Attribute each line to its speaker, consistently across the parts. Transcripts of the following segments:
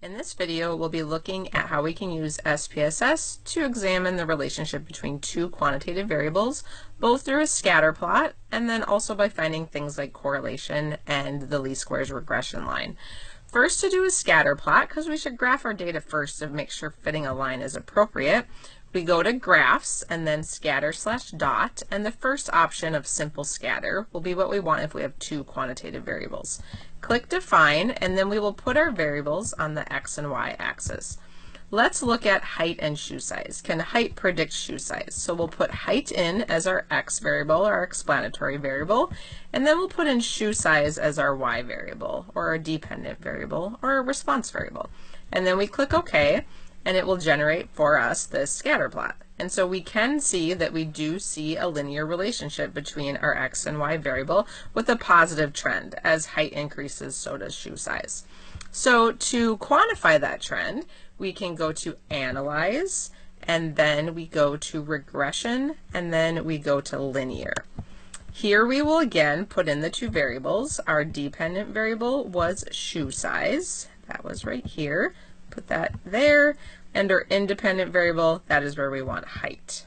Speaker 1: In this video, we'll be looking at how we can use SPSS to examine the relationship between two quantitative variables, both through a scatter plot and then also by finding things like correlation and the least squares regression line. First, to do a scatter plot, because we should graph our data first to make sure fitting a line is appropriate, we go to graphs and then scatter/dot, and the first option of simple scatter will be what we want if we have two quantitative variables. Click define, and then we will put our variables on the x and y axis. Let's look at height and shoe size. Can height predict shoe size? So we'll put height in as our x variable, our explanatory variable, and then we'll put in shoe size as our y variable, or our dependent variable, or our response variable. And then we click OK, and it will generate for us this scatter plot. And so we can see that we do see a linear relationship between our x and y variable with a positive trend. As height increases, so does shoe size. So to quantify that trend, we can go to Analyze, and then we go to Regression, and then we go to Linear. Here we will again put in the two variables. Our dependent variable was shoe size. That was right here. Put that there. And our independent variable, that is where we want height.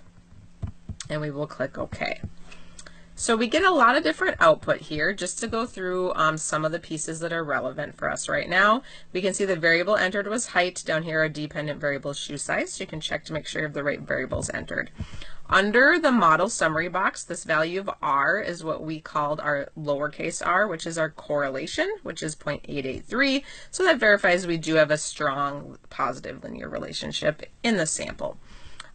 Speaker 1: And we will click OK. So we get a lot of different output here. Just to go through some of the pieces that are relevant for us right now, we can see the variable entered was height. Down here, our dependent variable is shoe size. So you can check to make sure you have the right variables entered. Under the model summary box, this value of r is what we called our lowercase r, which is our correlation, which is 0.883. So that verifies we do have a strong positive linear relationship in the sample.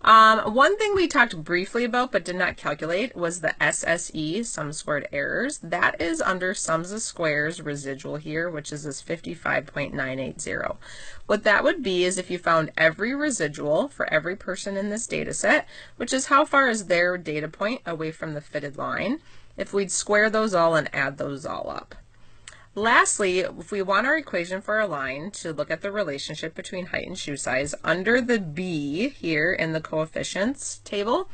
Speaker 1: One thing we talked briefly about but did not calculate was the SSE, sum squared errors. That is under sums of squares residual here, which is this 55.980. What that would be is if you found every residual for every person in this data set, which is how far is their data point away from the fitted line, if we'd square those all and add those all up. Lastly, if we want our equation for our line to look at the relationship between height and shoe size, under the b here in the coefficients table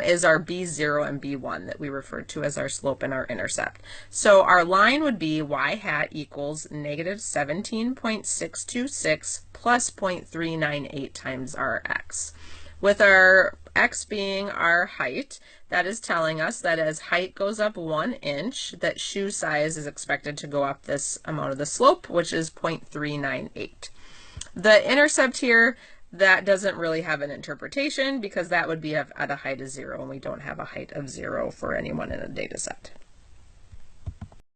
Speaker 1: is our b0 and b1 that we referred to as our slope and our intercept. So our line would be y hat equals negative 17.626 plus 0.398 times our x. With our x being our height, that is telling us that as height goes up 1 inch, that shoe size is expected to go up this amount of the slope, which is 0.398. The intercept here, that doesn't really have an interpretation because that would be at a height of 0, and we don't have a height of 0 for anyone in a data set.